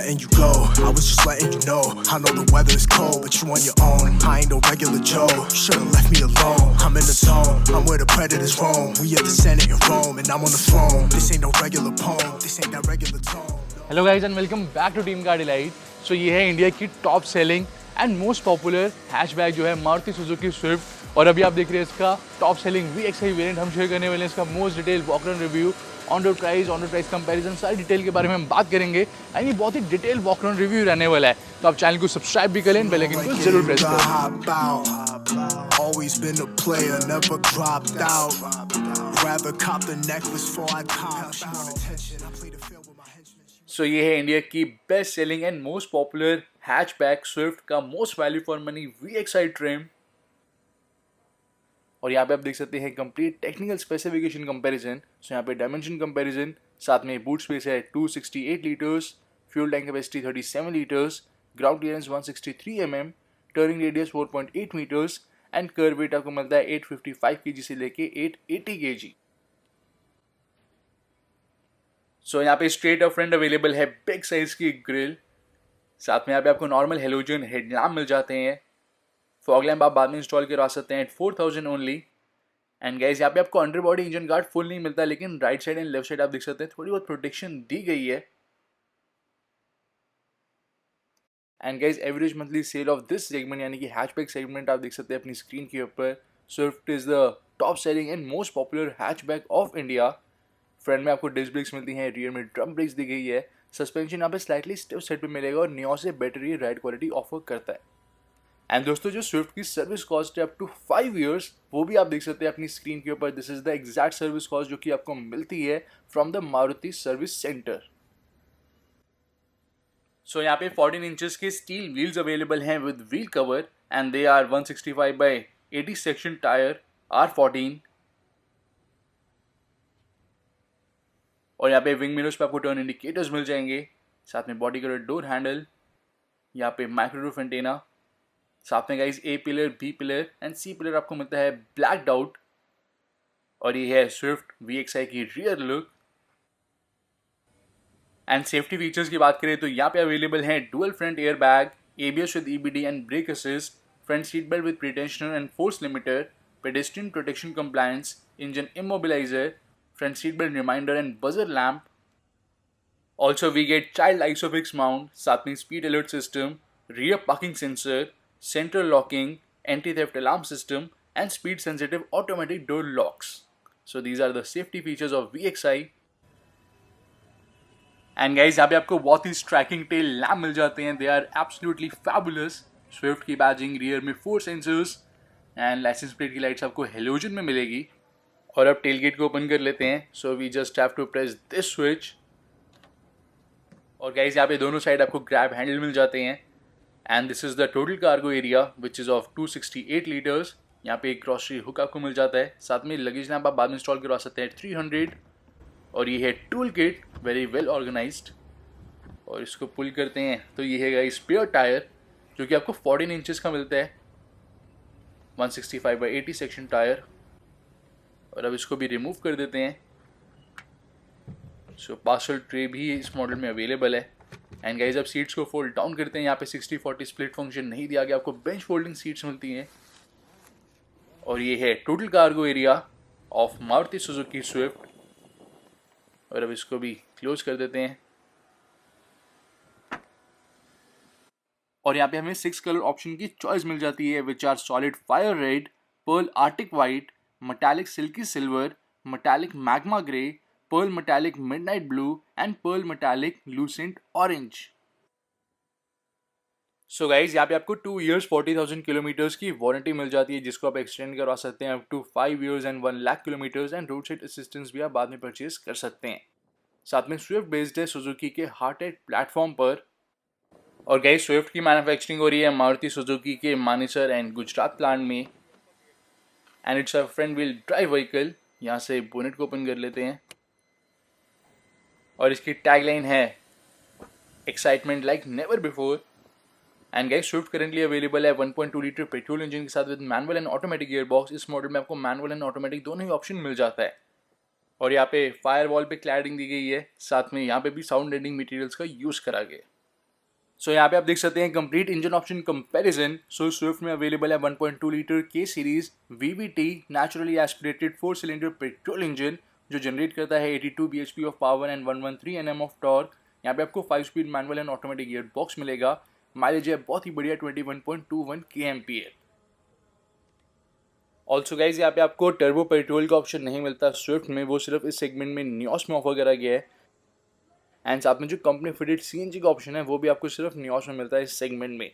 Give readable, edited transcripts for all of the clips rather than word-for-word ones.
letting you go. I was just letting you know. I know the weather is cold, but you on your own. I ain't no regular Joe. You should've left me alone. I'm in the zone. I'm where the predators roam. We at the Senate in Rome, and I'm on the throne. This ain't no regular poem. This ain't that regular tone. Hello guys and welcome back to Team Car Delight. So ये है India की top selling and most popular hatchback जो है Maruti Suzuki Swift. और अभी आप देख रहे हैं इसका टॉप सेलिंग VXI वेरिएंट। हम शेयर करने वाले हैं इसका most detail walk around review, on road price comparison, सारी डिटेल के बारे में हम बात करेंगे एंड ये बहुत ही डिटेल वॉक अराउंड रिव्यू रहने वाला है। तो आप चैनल को सब्सक्राइब भी कर लें, बेल आइकन को जरूर प्रेस करें। Always been a player, never dropped out. Rather cop the necklace before I cop. She want attention, I play the field with my henchmen. सो ये है इंडिया की best selling and most popular hatchback Swift का most value for money VXI trim. और यहाँ पे आप देख सकते हैं complete technical specification comparison. So यहाँ पे डायमेंशन कंपैरिजन, साथ में बूट स्पेस है 268 litres, fuel tank capacity 37 litres, ground clearance 163 mm, turning radius 4.8 metres and kerb weight आपको मिलता है 855 kg से लेके 880 kg। सो यहाँ पे स्ट्रेट अप फ्रंट अवेलेबल है, बिग साइज की ग्रिल, साथ में यहाँ पे आपको नॉर्मल हेलोजन हेडलैम्प मिल जाते हैं। फॉग लैम्प आप बाद में इंस्टॉल करवा सकते हैं 4000 ओनली। एंड गाइस यहाँ पे आपको under body engine guard full नहीं मिलता, लेकिन right side and left side आप देख सकते हैं थोड़ी बहुत प्रोटेक्शन दी गई है। And guys average monthly cell of this segment यानी कि हैचबैक सेगमेंट आप देख सकते हैं अपनी स्क्रीन के ऊपर। Swift is the top selling and most popular hatchback of India. Front में आपको डिस्क ब्रेक्स मिलती हैं, रियर में ड्रम ब्रेक्स दी गई है, सस्पेंशन यहाँ पे स्लाइटली स्टिफ सेट पे मिलेगा और नियो से बेटर ही राइड क्वालिटी ऑफर करता है। एंड दोस्तों जो स्विफ्ट की सर्विस कॉस्ट है अप टू 5 years, वो भी आप देख सकते हैं अपनी स्क्रीन के ऊपर। This is the exact service cost जो कि आपको मिलती है from the Maruti service centre. So यहाँ पे 14 इंचेस के स्टील व्हील्स अवेलेबल हैं with wheel cover and they are 165/80 section tyre R14। और यहाँ पे विंग मिरर्स पे आपको टर्न इंडिकेटर्स मिल जाएंगे, साथ में बॉडी कलर डोर हैंडल, यहाँ पे माइक्रो रूफ एंटेना, साथ में guys A pillar, B pillar and C pillar आपको मिलता है ब्लैक्ड आउट। और ये है स्विफ्ट VXI की rear look. And safety features की बात करें तो यहाँ पे अवेलेबल हैं dual front air bag, ABS with EBD and brake assist, front seat belt with pretensioner and force limiter, pedestrian protection compliance, engine immobiliser, front seat belt reminder and buzzer lamp. Also we get child ISOFIX mount, साथ में speed alert system, rear parking sensor, central locking, anti-theft alarm system and speed sensitive automatic door locks. So these are the safety features of VXI. And guys यहाँ पे आपको बहुत ही striking tail lamp मिल जाते हैं, they are absolutely fabulous. Swift की badging, rear में 4 sensors and license plate की lights आपको halogen में मिलेगी। और अब टेल गेट को ओपन कर लेते हैं। So we just have to press this switch. और गाइस यहाँ पे दोनों साइड आपको ग्रैब हैंडल मिल जाते हैं। And this is the total cargo area which is of 268 litres. यहाँ पे एक ग्रॉसरी हुक आपको मिल जाता है, साथ में लगेज लैम्प आप बाद में इंस्टॉल करवा सकते हैं 300। और ये है tool kit, very well organised. और इसको पुल करते हैं तो ये है गाइस स्पेयर टायर जो कि आपको 14 इंचेस का मिलता है, 165/80 सेक्शन टायर। और अब इसको भी रिमूव कर देते हैं। सो पार्सल ट्रे भी इस मॉडल में अवेलेबल है। एंड गाइस अब सीट्स को फोल्ड डाउन करते हैं। यहाँ पे 60/40 स्प्लिट फंक्शन नहीं दिया गया, आपको बेंच फोल्डिंग सीट्स मिलती हैं। और ये है total cargo area of Maruti Suzuki Swift. और अब इसको भी क्लोज कर देते हैं। और यहाँ पे हमें 6 कलर ऑप्शन की चॉइस मिल जाती है which are solid fire red, pearl arctic white, metallic silky silver, metallic magma grey, pearl metallic midnight blue and pearl metallic lucent orange. So guys यहाँ पे आपको 2 years 40,000 किलोमीटर्स की वारंटी मिल जाती है, जिसको आप एक्सटेंड करवा सकते हैं up to 5 years and 1 lakh kilometres. And road side assistance भी आप बाद में परचेज कर सकते हैं। साथ में स्विफ्ट बेस्ड है सुजुकी के हार्टेड प्लेटफॉर्म पर। और गाइस स्विफ्ट की मैन्युफैक्चरिंग हो रही है मारुति सुजुकी के मानेसर एंड गुजरात प्लांट में। And it's a front wheel drive vehicle. यहाँ से बोनेट को ओपन कर लेते हैं और इसकी टैगलाइन है excitement like never before. And guys Swift currently available है 1.2 लीटर पेट्रोल इंजन के साथ with manual and automatic gear box. इस मॉडल में आपको मैनुअल एंड ऑटोमेटिक दोनों ही ऑप्शन मिल जाता है। और यहाँ पे फायर वॉल पे क्लैडिंग दी गई है, साथ में यहाँ पे भी साउंड रेडिंग मटेरियल्स का यूज़ करा गया। सो यहाँ पे आप देख सकते हैं कंप्लीट इंजन ऑप्शन कंपैरिजन। सो स्विफ्ट में अवेलेबल है 1.2 लीटर के series VVT naturally aspirated 4 cylinder petrol engine जो जनरेट करता है 82 bhp of power and 113 Nm of torque. यहाँ पे आपको 5 speed manual and automatic gear box मिलेगा। माइलेज है बहुत ही बढ़िया 21.21 kmpl। ऑल्सो गाइज यहाँ पे आपको टर्बो पेट्रोल का ऑप्शन नहीं मिलता स्विफ्ट में, वो सिर्फ इस सेगमेंट में नियोस में ऑफर करा गया है। एंड साथ में जो कंपनी फिटेड CNG का ऑप्शन है वो भी आपको सिर्फ नियोस में मिलता है इस सेगमेंट में।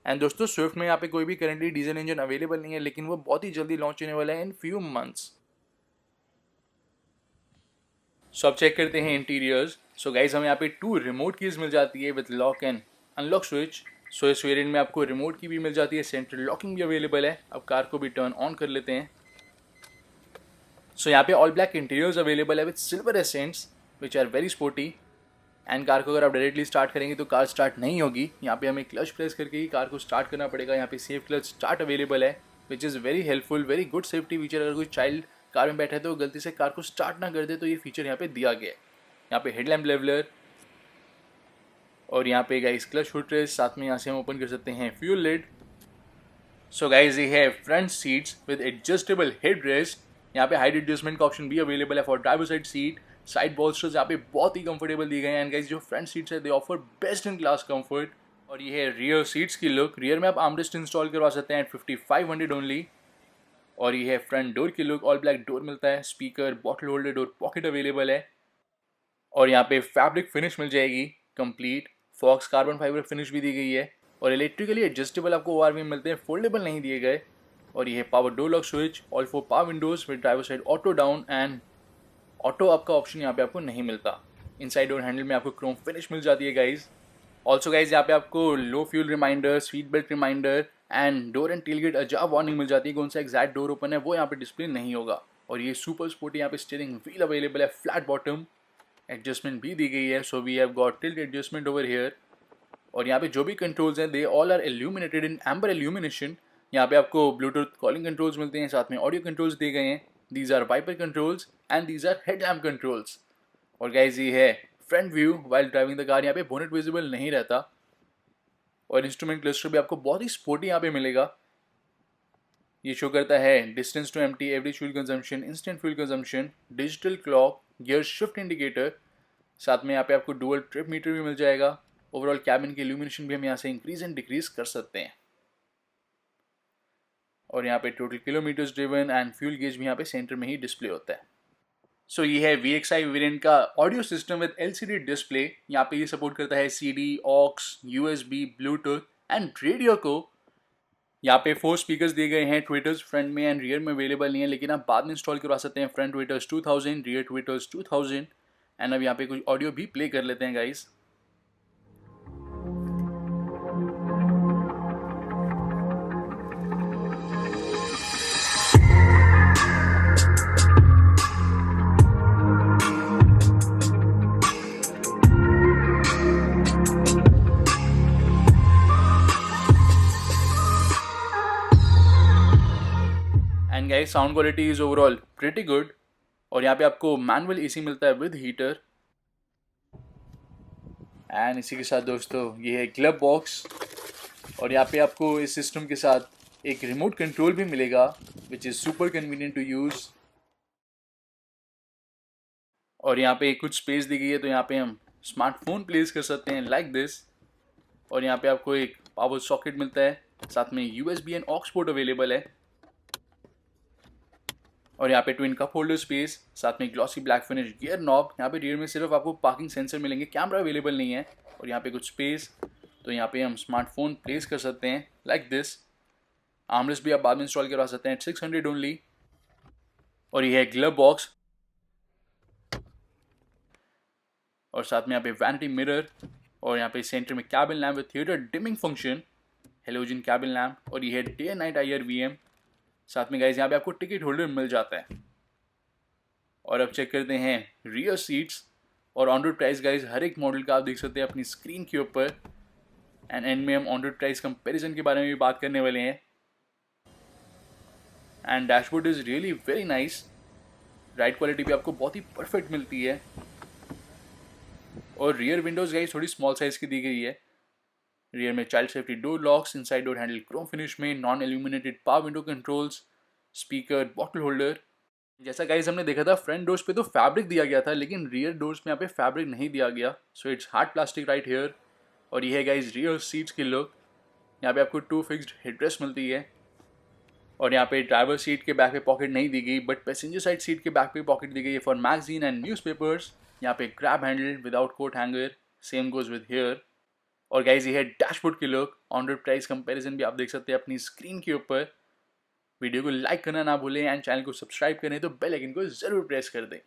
एंड दोस्तों स्विफ्ट में यहाँ पे कोई भी करेंटली डीजल इंजन अवेलेबल नहीं है, लेकिन वो बहुत ही जल्दी लॉन्च होने वाला है इन फ्यू मंथ्स। सो अब चेक करते हैं इंटीरियर्स। सो गाइज हमें यहाँ पे 2 रिमोट कीज मिल जाती है with lock and unlock switch. So इस वेरिएंट में आपको रिमोट की भी मिल जाती है, सेंट्रल लॉकिंग भी अवेलेबल है। अब कार को भी टर्न ऑन कर लेते हैं। सो यहाँ पे ऑल ब्लैक इंटीरियर्स अवेलेबल है with silver accents which are very sporty. And car को अगर आप डायरेक्टली स्टार्ट करेंगे तो कार स्टार्ट नहीं होगी, यहाँ पे हमें क्लच प्रेस करके ही कार को स्टार्ट करना पड़ेगा। यहाँ पे सेफ क्लच स्टार्ट अवेलेबल है which is very helpful, very good safety feature. अगर कोई चाइल्ड कार में बैठा है तो गलती से कार को स्टार्ट ना कर दे तो ये फीचर यहाँ पे दिया गया है। यहाँ पे हेडलैम्प लेवलर और यहाँ पे गाइस क्लच फुट रेस्ट, साथ में यहाँ से हम ओपन कर सकते हैं फ्यूल लिड। सो गाइस ये है front seats with adjustable head rest. यहाँ पे हाइट एडजस्टमेंट का ऑप्शन भी अवेलेबल है for driver side seat. Side bolsters यहाँ पे बहुत ही कंफर्टेबल दिए गए हैं। एंड गाइस जो फ्रंट सीट्स है they offer best in class comfort. और ये है रियर सीट्स की लुक। रियर में आप आर्मरेस्ट इंस्टॉल करवा सकते हैं 5500 ओनली। और ये है फ्रंट डोर की लुक। ऑल ब्लैक डोर मिलता है, speaker, bottle holder, door pocket available है। और यहाँ पे फैब्रिक फिनिश मिल जाएगी complete. Faux carbon fibre finish भी दी गई है। और इलेक्ट्रिकली एडजस्टेबल आपको ORV मिलते हैं, फोल्डेबल नहीं दिए गए। और ये है power door lock switch, all 4 power Windows with driver side auto down and auto up का ऑप्शन यहाँ पे आपको नहीं मिलता। इनसाइड डोर हैंडल में आपको क्रोम फिनिश मिल जाती है गाइज। ऑल्सो गाइज यहाँ पे आपको low fuel reminder, seat belt reminder and door and tailgate ajar warning मिल जाती है। कौन सा एग्जैक्ट डोर ओपन है वो यहाँ पे डिस्प्ले नहीं होगा। और ये सुपर स्पोर्टी यहाँ पे स्टीयरिंग व्हील अवेलेबल है, फ्लैट बॉटम एडजस्टमेंट भी दी गई है। So we have got tilt adjustment over here. और यहाँ पे जो भी कंट्रोल्स हैं they all are illuminated in amber illumination. यहाँ पे आपको ब्लूटूथ कॉलिंग कंट्रोल्स मिलते हैं, साथ में ऑडियो कंट्रोल्स दिए गए हैं। These are wiper controls and these are headlamp controls. और गाइज ये है front view while driving the car. यहाँ पे बोनेट विजिबल नहीं रहता। और इंस्ट्रूमेंट क्लस्टर भी आपको बहुत ही स्पोर्टी यहाँ पे मिलेगा। ये शो करता है distance to empty, average fuel consumption, instant fuel consumption, digital clock, gear shift indicator. साथ में यहाँ पे आपको डुअल ट्रिप मीटर भी मिल जाएगा। ओवरऑल कैबिन की इल्यूमिनेशन भी हम यहाँ से इंक्रीज एंड डिक्रीज कर सकते हैं। और यहाँ पे total kilometres driven and fuel gauge भी यहाँ पे सेंटर में ही डिस्प्ले होता है। सो ये है VXI वेरिएंट का audio system with LCD display. यहाँ पे ये सपोर्ट करता है CD, AUX, USB, Bluetooth and radio को। यहाँ पे 4 स्पीकर्स दिए गए हैं। ट्विटर्स फ्रंट में एंड रियर में अवेलेबल नहीं है, लेकिन आप बाद में इंस्टॉल करवा सकते हैं। Front tweeters 2000, rear tweeters 2000। And अब यहाँ पे कुछ ऑडियो भी प्ले कर लेते हैं guys. And guys sound quality is overall pretty good. और यहाँ पे आपको मैनुअल AC मिलता है विद हीटर। एंड इसी के साथ दोस्तों ये है ग्लव बॉक्स। और यहाँ पे आपको इस सिस्टम के साथ एक रिमोट कंट्रोल भी मिलेगा which is super convenient to use. और यहाँ पे कुछ स्पेस दी गई है, तो यहाँ पे हम स्मार्टफोन प्लेस कर सकते हैं लाइक दिस। और यहाँ पे आपको एक पावर सॉकेट मिलता है, साथ में USB and aux port available है। और यहाँ पे ट्विन कप होल्डर स्पेस, साथ में glossy black finish gear knob. यहाँ पे रियर में सिर्फ आपको पार्किंग सेंसर मिलेंगे, कैमरा अवेलेबल नहीं है। और यहाँ पे कुछ स्पेस, तो यहाँ पे हम स्मार्टफोन प्लेस कर सकते हैं लाइक दिस। आर्मरेस्ट भी आप बाद में इंस्टॉल करवा सकते हैं 600 ओनली। और ये है ग्लव बॉक्स। और साथ में यहाँ पे वैनिटी मिरर। और यहाँ पे सेंटर में cabin lamp with theatre dimming function, halogen cabin lamp. और ये है डे एंड नाइट IR/VM। साथ में गाइज यहाँ पे आपको टिकट होल्डर मिल जाता है। और अब चेक करते हैं रियर सीट्स और ऑन रोड प्राइस। गाइज हर एक मॉडल का आप देख सकते हैं अपनी स्क्रीन के ऊपर। एंड में हम ऑन रोड प्राइस कंपैरिजन के बारे में भी बात करने वाले हैं। And dashboard is really very nice. Ride quality भी आपको बहुत ही परफेक्ट मिलती है। और रियर विंडोज गाइस थोड़ी स्मॉल साइज की दी गई है। रियर में child safety door locks, inside door handle chrome finish में, non illuminated power window controls, speaker, bottle holder. जैसा गाइस हमने देखा था फ्रंट डोर्स पे तो फैब्रिक दिया गया था, लेकिन रियर डोर्स में यहाँ पे फैब्रिक नहीं दिया गया, so it's hard plastic right here. और ये है गाइस रियर सीट्स की लुक। यहाँ पे आपको 2 फिक्स्ड हेडरेस्ट मिलती है और यहाँ पे ड्राइवर सीट के बैक पे पॉकेट नहीं दी गई, बट पैसेंजर साइड सीट के बैक पे पॉकेट दी गई है फॉर मैगजीन एंड न्यूज़पेपर्स। यहाँ पे grab handle without coat hanger, same goes with here. और गाइस ये है डैशबोर्ड की look. On road price comparison भी आप देख सकते हैं अपनी स्क्रीन के ऊपर। वीडियो को लाइक करना ना भूलें एंड चैनल को सब्सक्राइब करें तो बेल आइकन को जरूर प्रेस कर दें।